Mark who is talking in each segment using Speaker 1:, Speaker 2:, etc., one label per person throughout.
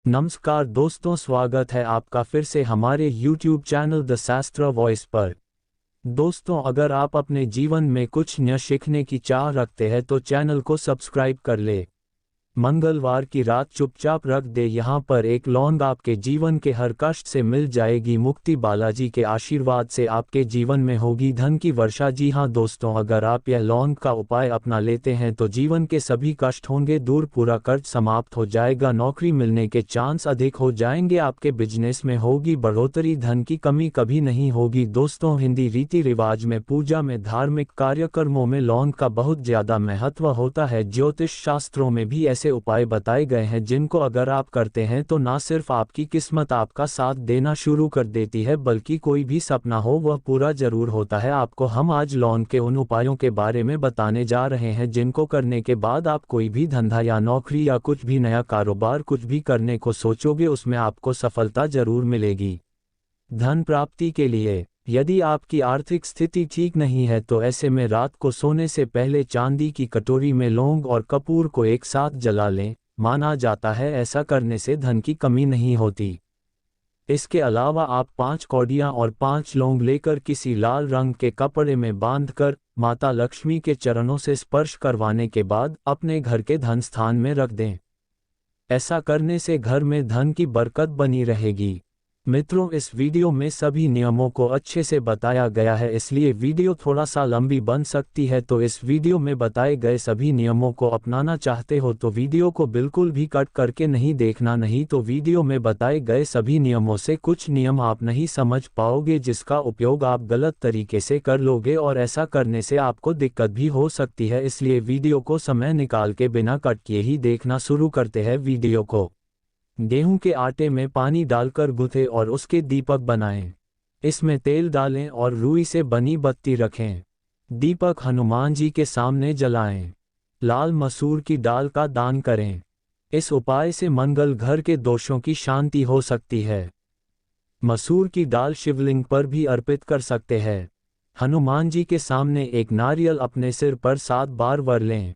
Speaker 1: नमस्कार दोस्तों, स्वागत है आपका फिर से हमारे YouTube चैनल द शास्त्र वॉइस पर। दोस्तों, अगर आप अपने जीवन में कुछ नया सीखने की चाह रखते हैं तो चैनल को सब्सक्राइब कर ले। मंगलवार की रात चुपचाप रख दे, यहाँ पर एक लौंग आपके जीवन के हर कष्ट से मिल जाएगी मुक्ति। बालाजी के आशीर्वाद से आपके जीवन में होगी धन की वर्षा। जी हाँ दोस्तों, अगर आप यह लौंग का उपाय अपना लेते हैं तो जीवन के सभी कष्ट होंगे दूर, पूरा कर्ज समाप्त हो जाएगा, नौकरी मिलने के चांस अधिक हो जाएंगे, आपके बिजनेस में होगी बढ़ोतरी, धन की कमी कभी नहीं होगी। दोस्तों, हिंदी रीति रिवाज में, पूजा में, धार्मिक कार्यक्रमों में लौंग का बहुत ज्यादा महत्व होता है। ज्योतिष शास्त्रों में भी ऐसे उपाय बताए गए हैं जिनको अगर आप करते हैं तो ना सिर्फ आपकी किस्मत आपका साथ देना शुरू कर देती है बल्कि कोई भी सपना हो वह पूरा जरूर होता है। आपको हम आज लौंग के उन उपायों के बारे में बताने जा रहे हैं जिनको करने के बाद आप कोई भी धंधा या नौकरी या कुछ भी नया कारोबार कुछ भी करने को सोचोगे उसमें आपको सफलता जरूर मिलेगी। धन प्राप्ति के लिए, यदि आपकी आर्थिक स्थिति ठीक नहीं है तो ऐसे में रात को सोने से पहले चांदी की कटोरी में लौंग और कपूर को एक साथ जला लें। माना जाता है ऐसा करने से धन की कमी नहीं होती। इसके अलावा आप 5 कौड़ियां और 5 लौंग लेकर किसी लाल रंग के कपड़े में बांधकर माता लक्ष्मी के चरणों से स्पर्श करवाने के बाद अपने घर के धन स्थान में रख दें। ऐसा करने से घर में धन की बरकत बनी रहेगी। मित्रों, इस वीडियो में सभी नियमों को अच्छे से बताया गया है, इसलिए वीडियो थोड़ा सा लंबी बन सकती है। तो इस वीडियो में बताए गए सभी नियमों को अपनाना चाहते हो तो वीडियो को बिल्कुल भी कट करके नहीं देखना, नहीं तो वीडियो में बताए गए सभी नियमों से कुछ नियम आप नहीं समझ पाओगे जिसका उपयोग आप गलत तरीके से कर लोगे और ऐसा करने से आपको दिक्कत भी हो सकती है। इसलिए वीडियो को समय निकाल के बिना कट किए ही देखना शुरू करते हैं वीडियो को। गेहूं के आटे में पानी डालकर गूंथें और उसके दीपक बनाएं। इसमें तेल डालें और रुई से बनी बत्ती रखें। दीपक हनुमान जी के सामने जलाएं। लाल मसूर की दाल का दान करें। इस उपाय से मंगल घर के दोषों की शांति हो सकती है। मसूर की दाल शिवलिंग पर भी अर्पित कर सकते हैं। हनुमान जी के सामने एक नारियल अपने सिर पर 7 बार वर लें।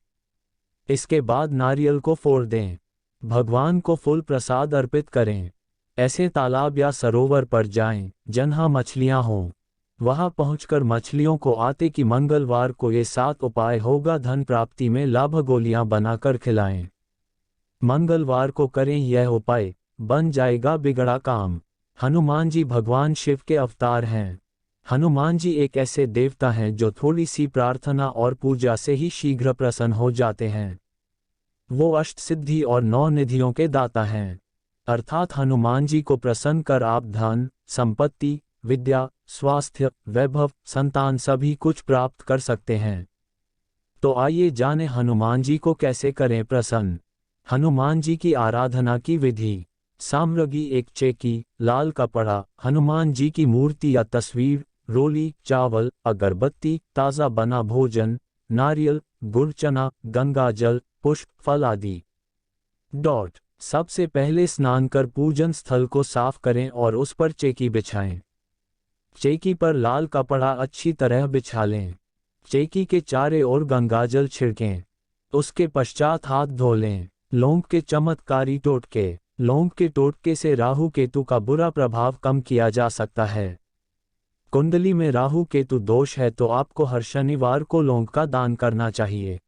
Speaker 1: इसके बाद नारियल को फोड़ दें। भगवान को फूल प्रसाद अर्पित करें। ऐसे तालाब या सरोवर पर जाएं जहाँ मछलियां हों। वहां पहुंचकर मछलियों को आते कि मंगलवार को ये 7 उपाय होगा धन प्राप्ति में लाभ, गोलियां बनाकर खिलाएं। मंगलवार को करें यह उपाय, बन जाएगा बिगड़ा काम। हनुमान जी भगवान शिव के अवतार हैं। हनुमान जी एक ऐसे देवता हैं जो थोड़ी सी प्रार्थना और पूजा से ही शीघ्र प्रसन्न हो जाते हैं। वो अष्ट सिद्धि और 9 निधियों के दाता हैं। अर्थात हनुमान जी को प्रसन्न कर आप धन, संपत्ति, विद्या, स्वास्थ्य, वैभव, संतान सभी कुछ प्राप्त कर सकते हैं। तो आइए जाने हनुमान जी को कैसे करें प्रसन्न। हनुमान जी की आराधना की विधि। सामग्री: एक चेकी, लाल कपड़ा, हनुमान जी की मूर्ति या तस्वीर, रोली, चावल, अगरबत्ती, ताज़ा बना भोजन, नारियल, गुड़, चना, गंगा जल, पुष्प, फल आदि। सबसे पहले स्नान कर पूजन स्थल को साफ करें और उस पर चेकी बिछाएं। चेकी पर लाल कपड़ा अच्छी तरह बिछा लें। चेकी के चारों ओर गंगाजल छिड़कें। उसके पश्चात हाथ धो लें। लौंग के चमत्कारी टोटके। लौंग के टोटके से राहु केतु का बुरा प्रभाव कम किया जा सकता है। कुंडली में राहु केतु दोष है तो आपको हर शनिवार को लौंग का दान करना चाहिए।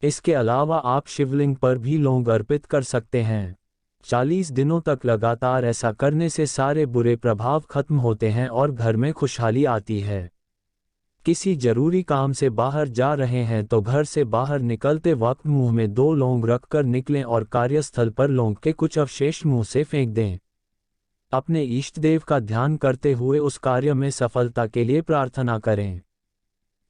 Speaker 1: इसके अलावा आप शिवलिंग पर भी लौंग अर्पित कर सकते हैं। 40 दिनों तक लगातार ऐसा करने से सारे बुरे प्रभाव खत्म होते हैं और घर में खुशहाली आती है। किसी जरूरी काम से बाहर जा रहे हैं तो घर से बाहर निकलते वक्त मुंह में 2 लौंग रखकर निकलें और कार्यस्थल पर लौंग के कुछ अवशेष मुंह से फेंक दें। अपने इष्ट देव का ध्यान करते हुए उस कार्य में सफलता के लिए प्रार्थना करें।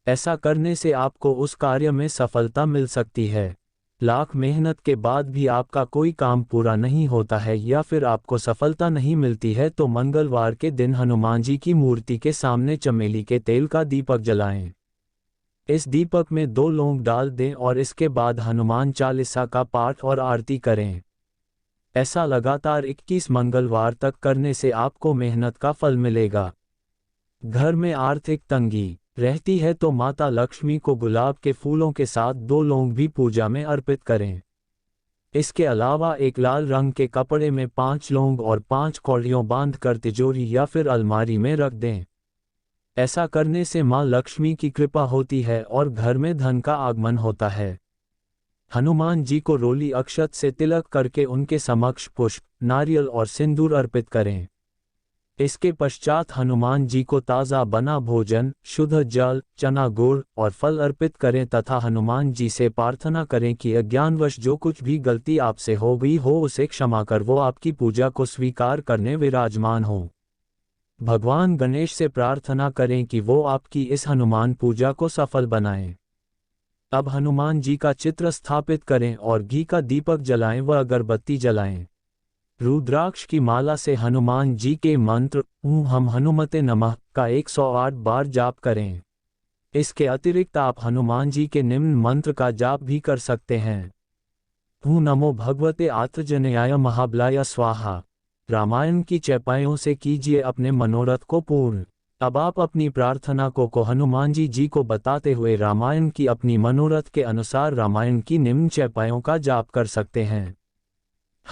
Speaker 1: ऐसा करने से आपको उस कार्य में सफलता मिल सकती है। लाख मेहनत के बाद भी आपका कोई काम पूरा नहीं होता है या फिर आपको सफलता नहीं मिलती है तो मंगलवार के दिन हनुमान जी की मूर्ति के सामने चमेली के तेल का दीपक जलाएं। इस दीपक में 2 लौंग डाल दें और इसके बाद हनुमान चालीसा का पाठ और आरती करें। ऐसा लगातार 21 मंगलवार तक करने से आपको मेहनत का फल मिलेगा। घर में आर्थिक तंगी रहती है तो माता लक्ष्मी को गुलाब के फूलों के साथ 2 लौंग भी पूजा में अर्पित करें। इसके अलावा एक लाल रंग के कपड़े में 5 लौंग और 5 कौड़ियों बांधकर तिजोरी या फिर अलमारी में रख दें। ऐसा करने से माँ लक्ष्मी की कृपा होती है और घर में धन का आगमन होता है। हनुमान जी को रोली अक्षत से तिलक करके उनके समक्ष पुष्प, नारियल और सिंदूर अर्पित करें। इसके पश्चात हनुमान जी को ताज़ा बना भोजन, शुद्ध जल, चना गुड़ और फल अर्पित करें तथा हनुमान जी से प्रार्थना करें कि अज्ञानवश जो कुछ भी गलती आपसे हो गई हो उसे क्षमा कर वो आपकी पूजा को स्वीकार करने विराजमान हो। भगवान गणेश से प्रार्थना करें कि वो आपकी इस हनुमान पूजा को सफल बनाएं। अब हनुमान जी का चित्र स्थापित करें और घी का दीपक जलाएं व अगरबत्ती जलाएं। रुद्राक्ष की माला से हनुमान जी के मंत्र ॐ हम हनुमते नमः का 108 बार जाप करें। इसके अतिरिक्त आप हनुमान जी के निम्न मंत्र का जाप भी कर सकते हैं। ॐ नमो भगवते आत्मजनयाय महाबलाय स्वाहा। रामायण की चौपाइयों से कीजिए अपने मनोरथ को पूर्ण। अब आप अपनी प्रार्थना को हनुमान जी को बताते हुए रामायण की अपनी मनोरथ के अनुसार रामायण की निम्न चौपाइयों का जाप कर सकते हैं।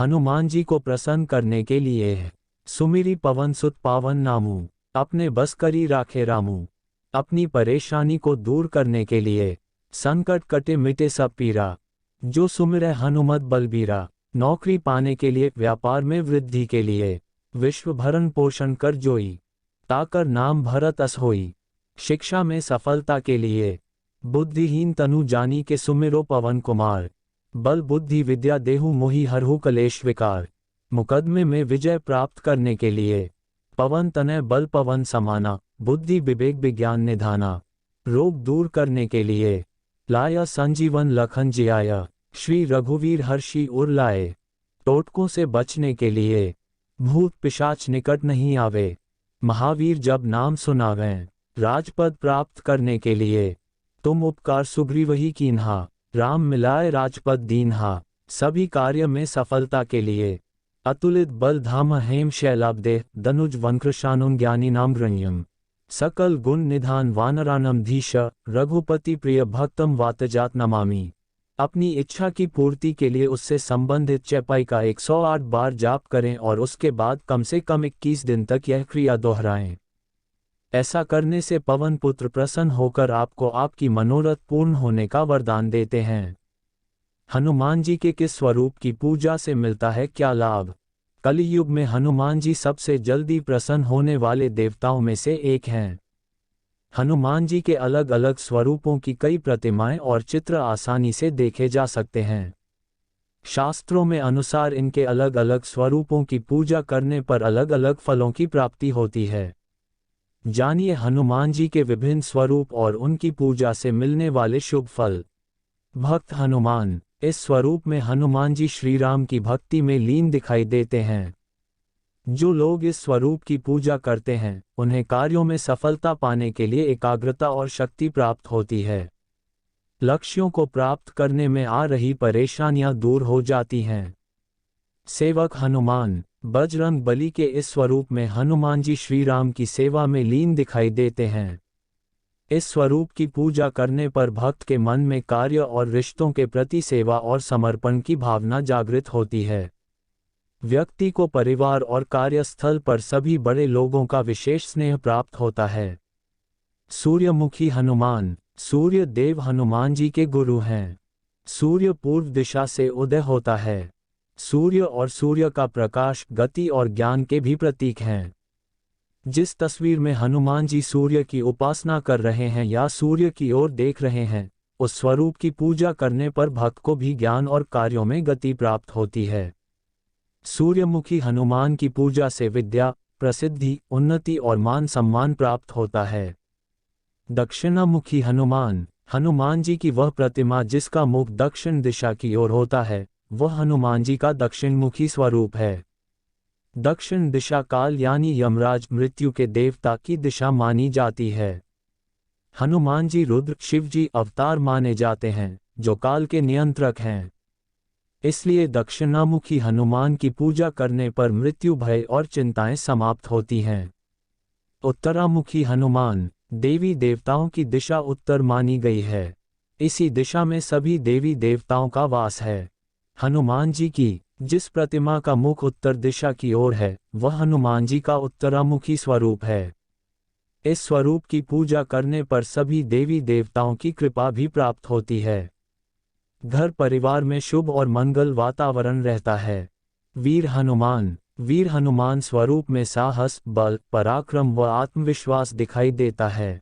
Speaker 1: हनुमान जी को प्रसन्न करने के लिए सुमिरी पवन सुत पावन नामू, अपने बस करी राखे रामू। अपनी परेशानी को दूर करने के लिए संकट कटे मिटे सब पीरा, जो सुमिरै हनुमत बलबीरा। नौकरी पाने के लिए, व्यापार में वृद्धि के लिए, विश्व भरण पोषण कर जोई, ताकर नाम भरत अस होई। शिक्षा में सफलता के लिए, बुद्धिहीन तनु जानी के सुमिरो पवन कुमार। बल बुद्धि विद्या देहु मोहि हरहु कलेश विकार। मुकदमे में विजय प्राप्त करने के लिए, पवन तनय बल पवन समाना, बुद्धि विवेक विज्ञान निधाना। रोग दूर करने के लिए, लाया संजीवन लखन जियाया, श्री रघुवीर हर्षि उर लाए। टोटकों से बचने के लिए, भूत पिशाच निकट नहीं आवे। महावीर जब नाम सुनावें, राजपद प्राप्त करने के लिए, तुम उपकार सुग्रीवहि कीन्हा, राम मिलाए राजपद दीन्हा। सभी कार्य में सफलता के लिए, अतुलित बल धाम हेम शैलाब्दे, दनुज वंकृशानुन ज्ञानी नाम गृण्यम। सकल गुण निधान वानरानम धीश, रघुपति प्रिय भक्तम वातजात नमामि। अपनी इच्छा की पूर्ति के लिए उससे संबंधित चौपाई का 108 बार जाप करें और उसके बाद कम से कम 21 दिन तक यह क्रिया दोहराएं। ऐसा करने से पवन पुत्र प्रसन्न होकर आपको आपकी मनोरथ पूर्ण होने का वरदान देते हैं। हनुमान जी के किस स्वरूप की पूजा से मिलता है क्या लाभ? कलियुग में हनुमान जी सबसे जल्दी प्रसन्न होने वाले देवताओं में से एक हैं। हनुमान जी के अलग अलग स्वरूपों की कई प्रतिमाएं और चित्र आसानी से देखे जा सकते हैं। शास्त्रों में अनुसार इनके अलग अलग स्वरूपों की पूजा करने पर अलग अलग फलों की प्राप्ति होती है। जानिए हनुमान जी के विभिन्न स्वरूप और उनकी पूजा से मिलने वाले शुभ फल। भक्त हनुमान, इस स्वरूप में हनुमान जी श्री राम की भक्ति में लीन दिखाई देते हैं। जो लोग इस स्वरूप की पूजा करते हैं, उन्हें कार्यों में सफलता पाने के लिए एकाग्रता और शक्ति प्राप्त होती है। लक्ष्यों को प्राप्त करने में आ रही परेशानियां दूर हो जाती हैं। सेवक हनुमान, बजरंग बली के इस स्वरूप में हनुमान जी श्री राम की सेवा में लीन दिखाई देते हैं। इस स्वरूप की पूजा करने पर भक्त के मन में कार्य और रिश्तों के प्रति सेवा और समर्पण की भावना जागृत होती है। व्यक्ति को परिवार और कार्यस्थल पर सभी बड़े लोगों का विशेष स्नेह प्राप्त होता है। सूर्यमुखी हनुमान, सूर्य देव हनुमान जी के गुरु हैं। सूर्य पूर्व दिशा से उदय होता है। सूर्य और सूर्य का प्रकाश गति और ज्ञान के भी प्रतीक हैं। जिस तस्वीर में हनुमान जी सूर्य की उपासना कर रहे हैं या सूर्य की ओर देख रहे हैं, उस स्वरूप की पूजा करने पर भक्त को भी ज्ञान और कार्यों में गति प्राप्त होती है। सूर्यमुखी हनुमान की पूजा से विद्या, प्रसिद्धि, उन्नति और मान सम्मान प्राप्त होता है। दक्षिणामुखी हनुमान, हनुमान जी की वह प्रतिमा जिसका मुख दक्षिण दिशा की ओर होता है, वह हनुमान जी का दक्षिणमुखी स्वरूप है। दक्षिण दिशा काल यानी यमराज, मृत्यु के देवता की दिशा मानी जाती है। हनुमान जी रुद्र, शिवजी अवतार माने जाते हैं, जो काल के नियंत्रक हैं। इसलिए दक्षिणामुखी हनुमान की पूजा करने पर मृत्यु, भय और चिंताएं समाप्त होती हैं। उत्तरामुखी हनुमान, देवी देवताओं की दिशा उत्तर मानी गई है। इसी दिशा में सभी देवी देवताओं का वास है। हनुमान जी की जिस प्रतिमा का मुख उत्तर दिशा की ओर है, वह हनुमान जी का उत्तरामुखी स्वरूप है। इस स्वरूप की पूजा करने पर सभी देवी देवताओं की कृपा भी प्राप्त होती है। घर परिवार में शुभ और मंगल वातावरण रहता है। वीर हनुमान स्वरूप में साहस, बल, पराक्रम व आत्मविश्वास दिखाई देता है।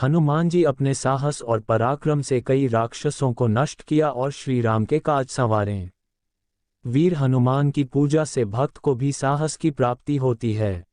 Speaker 1: हनुमान जी अपने साहस और पराक्रम से कई राक्षसों को नष्ट किया और श्री राम के काज संवारे। वीर हनुमान की पूजा से भक्त को भी साहस की प्राप्ति होती है।